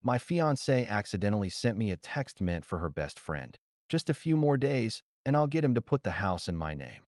My fiancée accidentally sent me a text meant for her best friend. Just a few more days, and I'll get him to put the house in my name.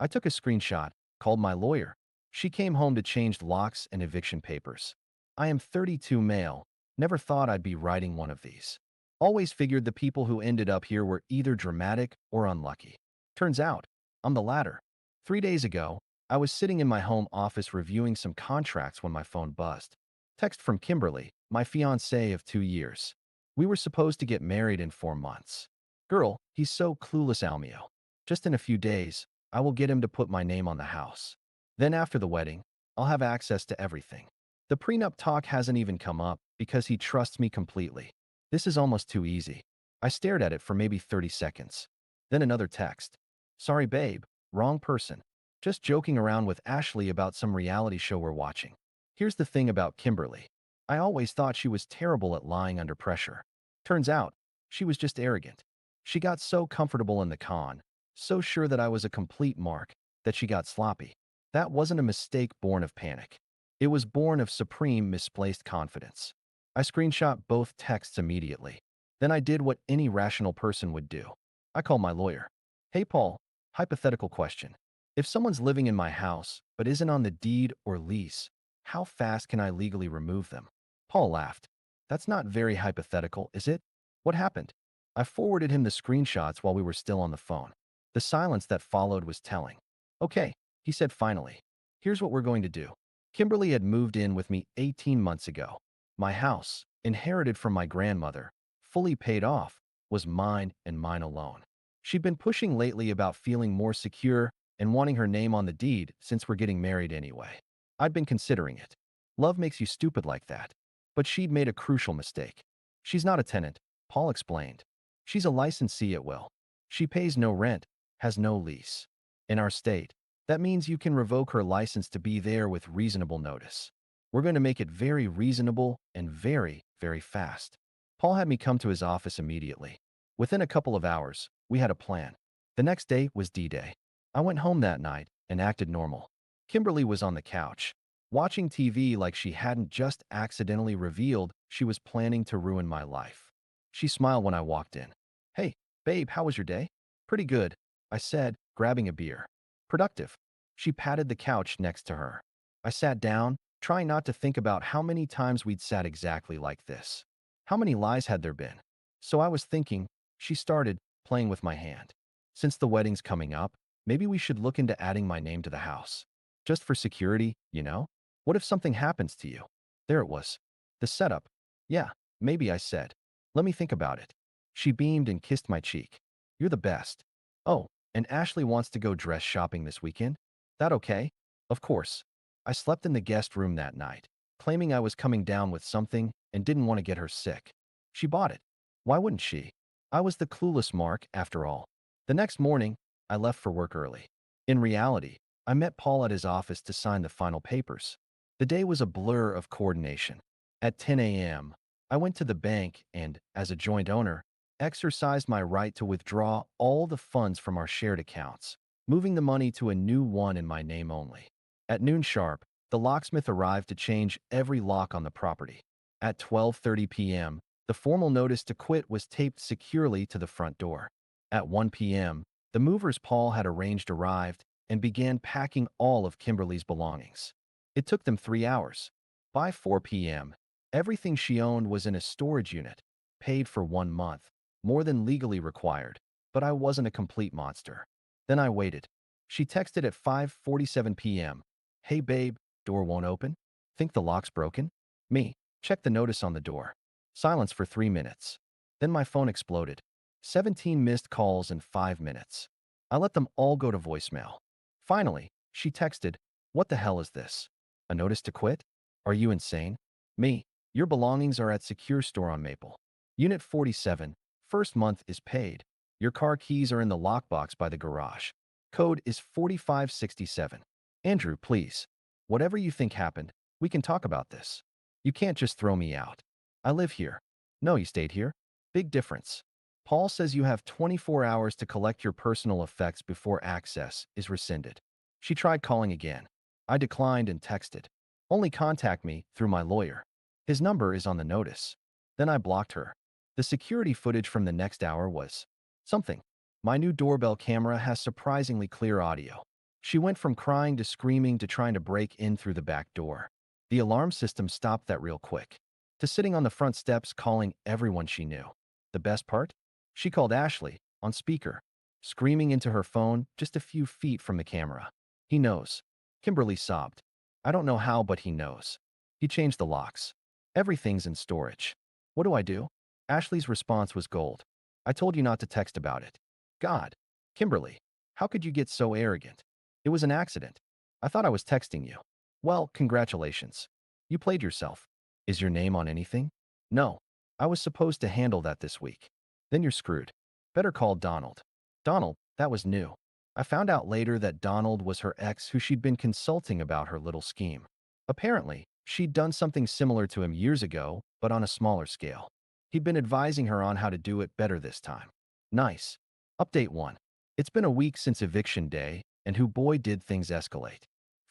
I took a screenshot, called my lawyer. She came home to change locks and eviction papers. I am 32 male. Never thought I'd be writing one of these. Always figured the people who ended up here were either dramatic or unlucky. Turns out, I'm the latter. 3 days ago, I was sitting in my home office reviewing some contracts when my phone buzzed. Text from Kimberly, my fiancée of 2 years. We were supposed to get married in 4 months. Girl, he's so clueless, Almio. Just in a few days, I will get him to put my name on the house. Then after the wedding, I'll have access to everything. The prenup talk hasn't even come up because he trusts me completely. This is almost too easy. I stared at it for maybe 30 seconds. Then another text. Sorry, babe, wrong person. Just joking around with Ashley about some reality show we're watching. Here's the thing about Kimberly. I always thought she was terrible at lying under pressure. Turns out, she was just arrogant. She got so comfortable in the con, so sure that I was a complete mark, that she got sloppy. That wasn't a mistake born of panic. It was born of supreme misplaced confidence. I screenshot both texts immediately. Then I did what any rational person would do. I called my lawyer. Hey, Paul, hypothetical question. If someone's living in my house but isn't on the deed or lease, how fast can I legally remove them? Paul laughed. That's not very hypothetical, is it? What happened? I forwarded him the screenshots while we were still on the phone. The silence that followed was telling. Okay, he said finally. Here's what we're going to do. Kimberly had moved in with me 18 months ago. My house, inherited from my grandmother, fully paid off, was mine and mine alone. She'd been pushing lately about feeling more secure and wanting her name on the deed since we're getting married anyway. I'd been considering it. Love makes you stupid like that. But she'd made a crucial mistake. She's not a tenant, Paul explained. She's a licensee at will. She pays no rent, has no lease. In our state, that means you can revoke her license to be there with reasonable notice. We're going to make it very reasonable and very, very fast. Paul had me come to his office immediately. Within a couple of hours, we had a plan. The next day was D-Day. I went home that night and acted normal. Kimberly was on the couch, watching TV like she hadn't just accidentally revealed she was planning to ruin my life. She smiled when I walked in. Hey, babe, how was your day? Pretty good, I said, grabbing a beer. Productive. She patted the couch next to her. I sat down, trying not to think about how many times we'd sat exactly like this. How many lies had there been? So I was thinking, she started, playing with my hand. Since the wedding's coming up, maybe we should look into adding my name to the house. Just for security, you know? What if something happens to you? There it was. The setup. Yeah, maybe, I said. Let me think about it. She beamed and kissed my cheek. You're the best. Oh, and Ashley wants to go dress shopping this weekend? That okay? Of course. I slept in the guest room that night, claiming I was coming down with something and didn't want to get her sick. She bought it. Why wouldn't she? I was the clueless mark, after all. The next morning, I left for work early. In reality, I met Paul at his office to sign the final papers. The day was a blur of coordination. At 10 a.m., I went to the bank and, as a joint owner, exercised my right to withdraw all the funds from our shared accounts, moving the money to a new one in my name only. At noon sharp, the locksmith arrived to change every lock on the property. At 12:30 p.m., the formal notice to quit was taped securely to the front door. At 1 p.m., the movers Paul had arranged arrived and began packing all of Kimberly's belongings. It took them 3 hours. By 4 p.m., everything she owned was in a storage unit, paid for 1 month, more than legally required, but I wasn't a complete monster. Then I waited. She texted at 5:47 p.m. Hey babe, door won't open? Think the lock's broken? Me. Check the notice on the door. Silence for 3 minutes. Then my phone exploded. 17 missed calls in 5 minutes. I let them all go to voicemail. Finally, she texted, what the hell is this? A notice to quit? Are you insane? Me. Your belongings are at Secure Store on Maple. Unit 47. First month is paid. Your car keys are in the lockbox by the garage. Code is 4567. Andrew, please. Whatever you think happened, we can talk about this. You can't just throw me out. I live here. No, you stayed here. Big difference. Paul says you have 24 hours to collect your personal effects before access is rescinded. She tried calling again. I declined and texted. Only contact me through my lawyer. His number is on the notice. Then I blocked her. The security footage from the next hour was something. My new doorbell camera has surprisingly clear audio. She went from crying to screaming to trying to break in through the back door. The alarm system stopped that real quick. To sitting on the front steps calling everyone she knew. The best part? She called Ashley, on speaker, screaming into her phone just a few feet from the camera. He knows. Kimberly sobbed. I don't know how, but he knows. He changed the locks. Everything's in storage. What do I do? Ashley's response was gold. I told you not to text about it. God. Kimberly, how could you get so arrogant? It was an accident. I thought I was texting you. Well, congratulations. You played yourself. Is your name on anything? No. I was supposed to handle that this week. Then you're screwed. Better call Donald. Donald, that was new. I found out later that Donald was her ex who she'd been consulting about her little scheme. Apparently, she'd done something similar to him years ago, but on a smaller scale. He'd been advising her on how to do it better this time. Nice. Update 1. It's been a week since eviction day, and who boy did things escalate.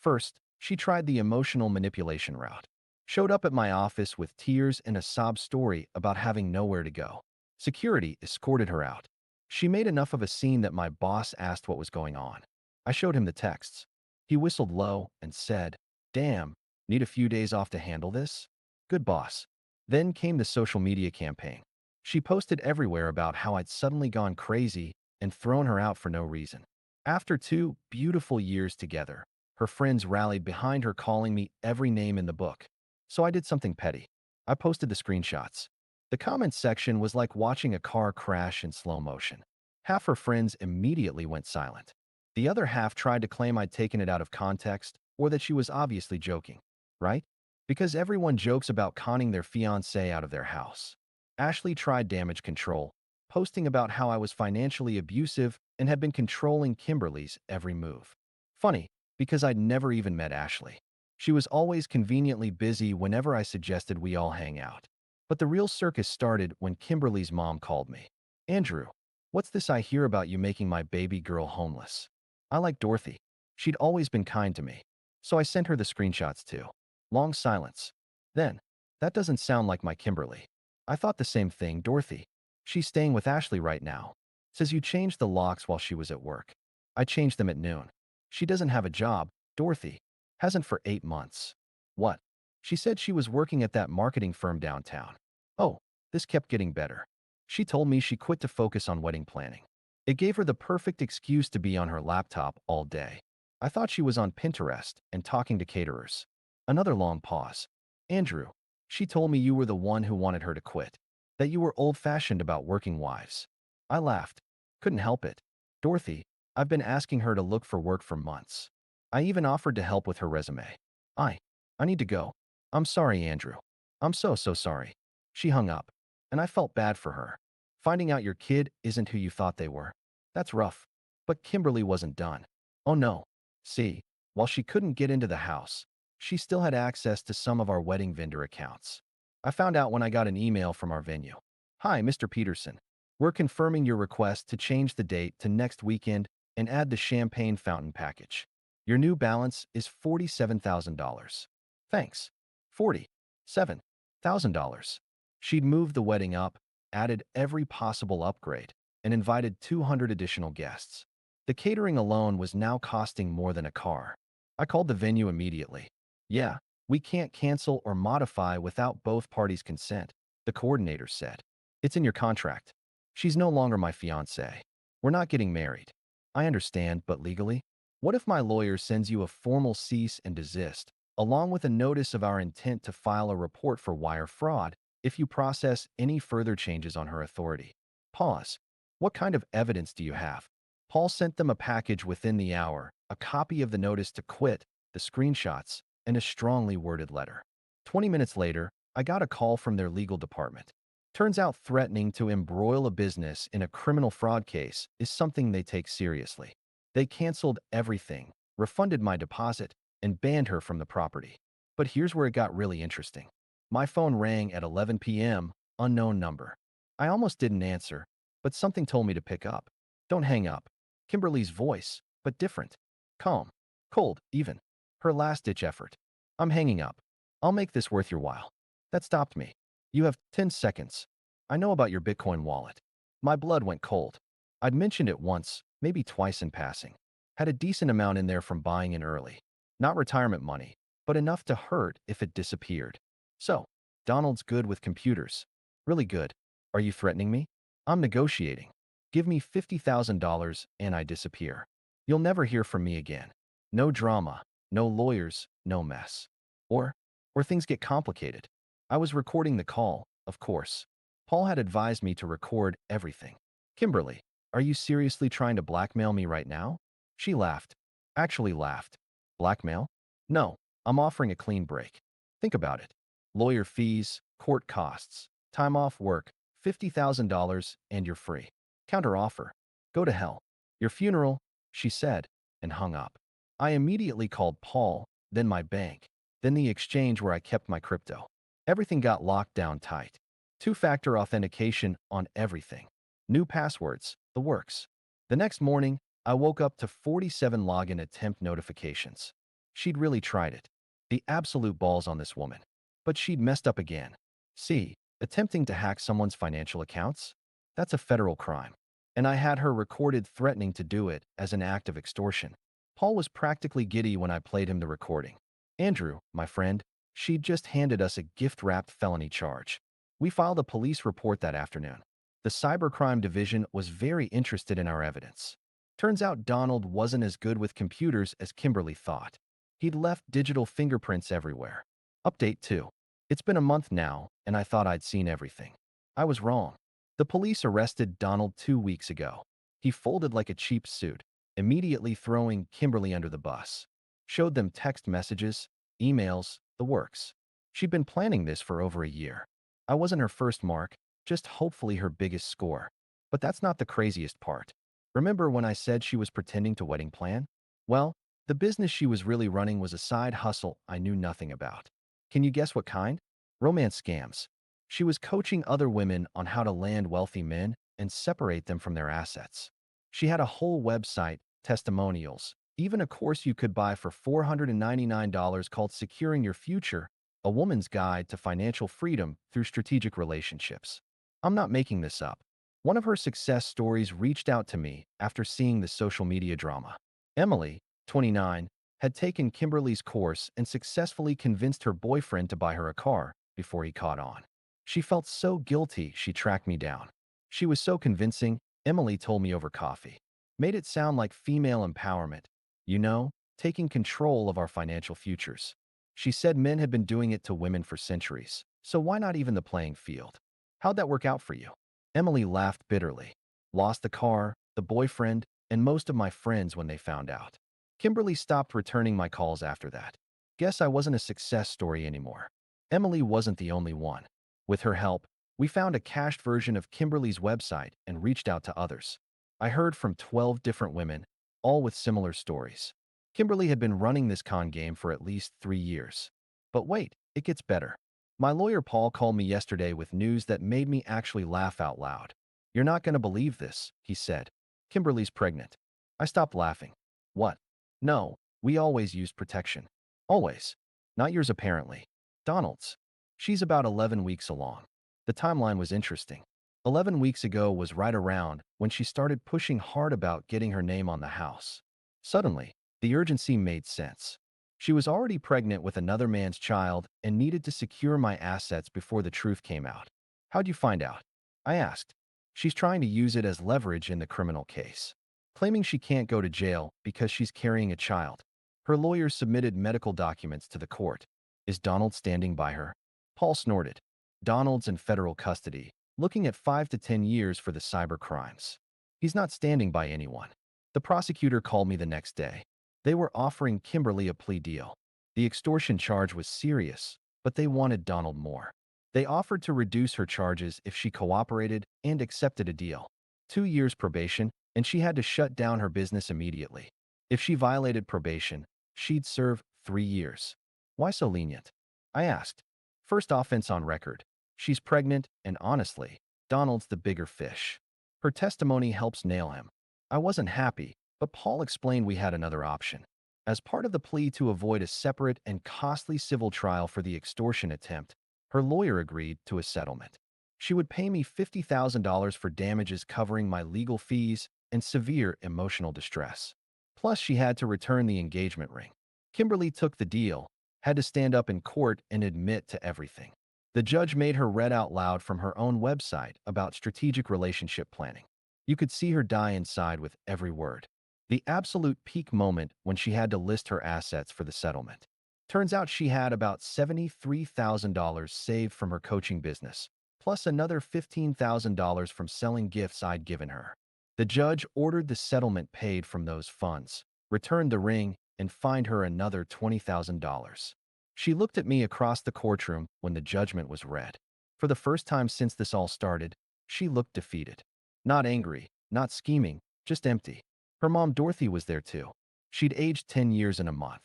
First, she tried the emotional manipulation route. Showed up at my office with tears and a sob story about having nowhere to go. Security escorted her out. She made enough of a scene that my boss asked what was going on. I showed him the texts. He whistled low and said, "Damn, need a few days off to handle this?" Good boss. Then came the social media campaign. She posted everywhere about how I'd suddenly gone crazy and thrown her out for no reason. After 2 beautiful years together, her friends rallied behind her, calling me every name in the book. So I did something petty. I posted the screenshots. The comments section was like watching a car crash in slow motion. Half her friends immediately went silent. The other half tried to claim I'd taken it out of context or that she was obviously joking. Right? Because everyone jokes about conning their fiancé out of their house. Ashley tried damage control, posting about how I was financially abusive and had been controlling Kimberly's every move. Funny, because I'd never even met Ashley. She was always conveniently busy whenever I suggested we all hang out. But the real circus started when Kimberly's mom called me. Andrew, what's this I hear about you making my baby girl homeless? I like Dorothy. She'd always been kind to me. So I sent her the screenshots too. Long silence. Then, that doesn't sound like my Kimberly. I thought the same thing, Dorothy. She's staying with Ashley right now. Says you changed the locks while she was at work. I changed them at noon. She doesn't have a job, Dorothy. Hasn't for 8 months. What? She said she was working at that marketing firm downtown. Oh, this kept getting better. She told me she quit to focus on wedding planning. It gave her the perfect excuse to be on her laptop all day. I thought she was on Pinterest and talking to caterers. Another long pause. Andrew, she told me you were the one who wanted her to quit. That you were old-fashioned about working wives. I laughed. Couldn't help it. Dorothy, I've been asking her to look for work for months. I even offered to help with her resume. I need to go. I'm sorry, Andrew. I'm so sorry. She hung up, and I felt bad for her. Finding out your kid isn't who you thought they were. That's rough. But Kimberly wasn't done. Oh no. See, while she couldn't get into the house, she still had access to some of our wedding vendor accounts. I found out when I got an email from our venue. Hi, Mr. Peterson. We're confirming your request to change the date to next weekend and add the champagne fountain package. Your new balance is $47,000. Thanks. $47,000. She'd moved the wedding up, added every possible upgrade, and invited 200 additional guests. The catering alone was now costing more than a car. I called the venue immediately. Yeah, we can't cancel or modify without both parties' consent, the coordinator said. It's in your contract. She's no longer my fiancée. We're not getting married. I understand, but legally? What if my lawyer sends you a formal cease and desist, along with a notice of our intent to file a report for wire fraud if you process any further changes on her authority? Pause. What kind of evidence do you have? Paul sent them a package within the hour, a copy of the notice to quit, the screenshots, and a strongly worded letter. 20 minutes later, I got a call from their legal department. Turns out threatening to embroil a business in a criminal fraud case is something they take seriously. They canceled everything, refunded my deposit, and banned her from the property. But here's where it got really interesting. My phone rang at 11 p.m., unknown number. I almost didn't answer, but something told me to pick up. Don't hang up. Kimberly's voice, but different. Calm. Cold, even. Her last-ditch effort. I'm hanging up. I'll make this worth your while. That stopped me. You have 10 seconds. I know about your Bitcoin wallet. My blood went cold. I'd mentioned it once, maybe twice in passing. Had a decent amount in there from buying in early. Not retirement money, but enough to hurt if it disappeared. So, Donald's good with computers. Really good. Are you threatening me? I'm negotiating. Give me $50,000 and I disappear. You'll never hear from me again. No drama, no lawyers, no mess. Or, or things get complicated. I was recording the call, of course. Paul had advised me to record everything. Kimberly, are you seriously trying to blackmail me right now? She laughed. Actually laughed. Blackmail? No, I'm offering a clean break. Think about it. Lawyer fees, court costs, time off work, $50,000, and you're free. Counter offer. Go to hell. Your funeral, she said, and hung up. I immediately called Paul, then my bank, then the exchange where I kept my crypto. Everything got locked down tight. Two-factor authentication on everything. New passwords, the works. The next morning, I woke up to 47 login attempt notifications. She'd really tried it. The absolute balls on this woman. But she'd messed up again. See, attempting to hack someone's financial accounts? That's a federal crime. And I had her recorded threatening to do it as an act of extortion. Paul was practically giddy when I played him the recording. Andrew, my friend, she'd just handed us a gift-wrapped felony charge. We filed a police report that afternoon. The cybercrime division was very interested in our evidence. Turns out Donald wasn't as good with computers as Kimberly thought. He'd left digital fingerprints everywhere. Update 2. It's been a month now, and I thought I'd seen everything. I was wrong. The police arrested Donald 2 weeks ago. He folded like a cheap suit, immediately throwing Kimberly under the bus. Showed them text messages, emails, the works. She'd been planning this for over a year. I wasn't her first mark, just hopefully her biggest score. But that's not the craziest part. Remember when I said she was pretending to wedding plan? Well, the business she was really running was a side hustle I knew nothing about. Can you guess what kind? Romance scams. She was coaching other women on how to land wealthy men and separate them from their assets. She had a whole website, testimonials, even a course you could buy for $499 called Securing Your Future, a woman's guide to financial freedom through strategic relationships. I'm not making this up. One of her success stories reached out to me after seeing the social media drama. Emily, 29, had taken Kimberly's course and successfully convinced her boyfriend to buy her a car before he caught on. She felt so guilty she tracked me down. She was so convincing, Emily told me over coffee. Made it sound like female empowerment. You know, taking control of our financial futures. She said men had been doing it to women for centuries, so why not even the playing field? How'd that work out for you? Emily laughed bitterly. Lost the car, the boyfriend, and most of my friends when they found out. Kimberly stopped returning my calls after that. Guess I wasn't a success story anymore. Emily wasn't the only one. With her help, we found a cached version of Kimberly's website and reached out to others. I heard from 12 different women, all with similar stories. Kimberly had been running this con game for at least 3 years. But wait, it gets better. My lawyer Paul called me yesterday with news that made me actually laugh out loud. You're not going to believe this, he said. Kimberly's pregnant. I stopped laughing. What? No, we always used protection. Always. Not yours apparently. Donald's. She's about 11 weeks along. The timeline was interesting. 11 weeks ago was right around when she started pushing hard about getting her name on the house. Suddenly, the urgency made sense. She was already pregnant with another man's child and needed to secure my assets before the truth came out. How'd you find out? I asked. She's trying to use it as leverage in the criminal case, claiming she can't go to jail because she's carrying a child. Her lawyers submitted medical documents to the court. Is Donald standing by her? Paul snorted. Donald's in federal custody, looking at 5 to 10 years for the cyber crimes. He's not standing by anyone. The prosecutor called me the next day. They were offering Kimberly a plea deal. The extortion charge was serious, but they wanted Donald more. They offered to reduce her charges if she cooperated and accepted a deal. 2 years probation, and she had to shut down her business immediately. If she violated probation, she'd serve 3 years. Why so lenient? I asked. First offense on record. She's pregnant, and honestly, Donald's the bigger fish. Her testimony helps nail him. I wasn't happy, but Paul explained we had another option. As part of the plea to avoid a separate and costly civil trial for the extortion attempt, Her lawyer agreed to a settlement. She would pay me $50,000 for damages covering my legal fees and severe emotional distress. Plus, she had to return the engagement ring. Kimberly took the deal, had to stand up in court and admit to everything. The judge made her read out loud from her own website about strategic relationship planning. You could see her die inside with every word. The absolute peak moment when she had to list her assets for the settlement. Turns out she had about $73,000 saved from her coaching business, plus another $15,000 from selling gifts I'd given her. The judge ordered the settlement paid from those funds, returned the ring, and fined her another $20,000. She looked at me across the courtroom when the judgment was read. For the first time since this all started, she looked defeated. Not angry, not scheming, just empty. Her mom Dorothy was there too. She'd aged 10 years in a month.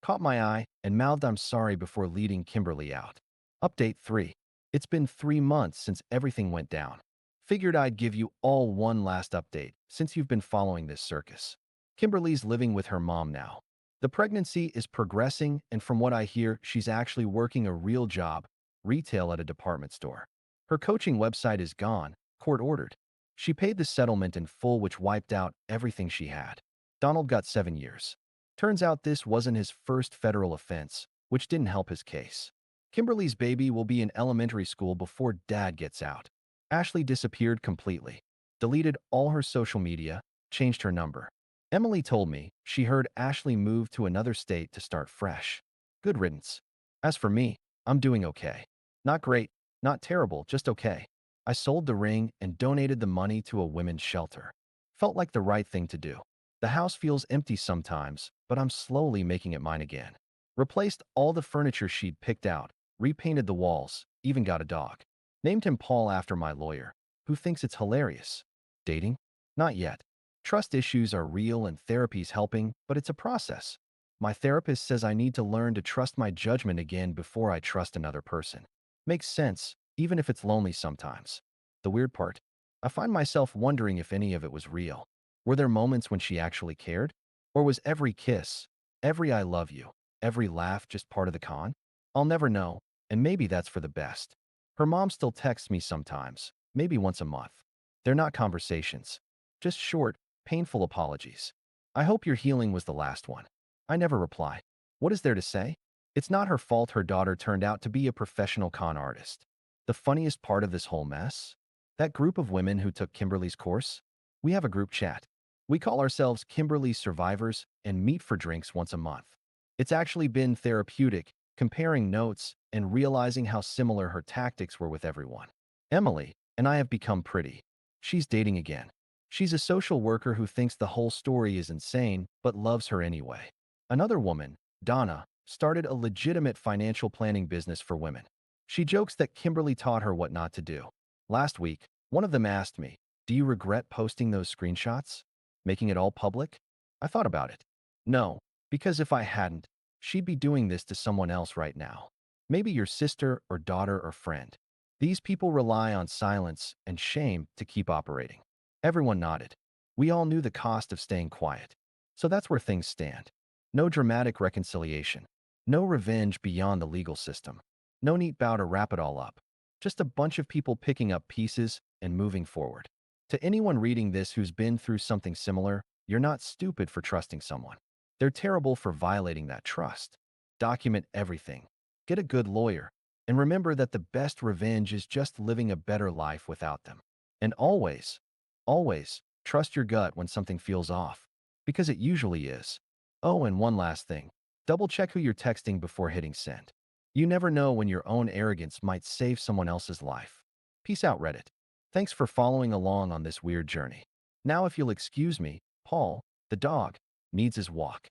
Caught my eye and mouthed I'm sorry before leading Kimberly out. Update 3. It's been 3 months since everything went down. Figured I'd give you all one last update since you've been following this circus. Kimberly's living with her mom now. The pregnancy is progressing, and from what I hear, she's actually working a real job, retail at a department store. Her coaching website is gone, court ordered. She paid the settlement in full, which wiped out everything she had. Donald got 7 years. Turns out this wasn't his first federal offense, which didn't help his case. Kimberly's baby will be in elementary school before Dad gets out. Ashley disappeared completely, deleted all her social media, changed her number. Emily told me she heard Ashley moved to another state to start fresh. Good riddance. As for me, I'm doing okay. Not great, not terrible, just okay. I sold the ring and donated the money to a women's shelter. Felt like the right thing to do. The house feels empty sometimes, but I'm slowly making it mine again. Replaced all the furniture she'd picked out, repainted the walls, even got a dog. Named him Paul after my lawyer, who thinks it's hilarious. Dating? Not yet. Trust issues are real and therapy's helping, but it's a process. My therapist says I need to learn to trust my judgment again before I trust another person. Makes sense, even if it's lonely sometimes. The weird part? I find myself wondering if any of it was real. Were there moments when she actually cared? Or was every kiss, every I love you, every laugh just part of the con? I'll never know, and maybe that's for the best. Her mom still texts me sometimes, maybe once a month. They're not conversations, just short, painful apologies. I hope your healing was the last one. I never reply. What is there to say? It's not her fault her daughter turned out to be a professional con artist. The funniest part of this whole mess? That group of women who took Kimberly's course? We have a group chat. We call ourselves Kimberly Survivors and meet for drinks once a month. It's actually been therapeutic, comparing notes and realizing how similar her tactics were with everyone. Emily and I have become pretty. She's dating again. She's a social worker who thinks the whole story is insane, but loves her anyway. Another woman, Donna, started a legitimate financial planning business for women. She jokes that Kimberly taught her what not to do. Last week, one of them asked me, "Do you regret posting those screenshots? Making it all public?" I thought about it. No, because if I hadn't, she'd be doing this to someone else right now. Maybe your sister or daughter or friend. These people rely on silence and shame to keep operating. Everyone nodded. We all knew the cost of staying quiet. So that's where things stand. No dramatic reconciliation. No revenge beyond the legal system. No neat bow to wrap it all up. Just a bunch of people picking up pieces and moving forward. To anyone reading this who's been through something similar, you're not stupid for trusting someone. They're terrible for violating that trust. Document everything. Get a good lawyer. And remember that the best revenge is just living a better life without them. And always, always, trust your gut when something feels off. Because it usually is. Oh, and one last thing. Double check who you're texting before hitting send. You never know when your own arrogance might save someone else's life. Peace out, Reddit. Thanks for following along on this weird journey. Now if you'll excuse me, Paul, the dog, needs his walk.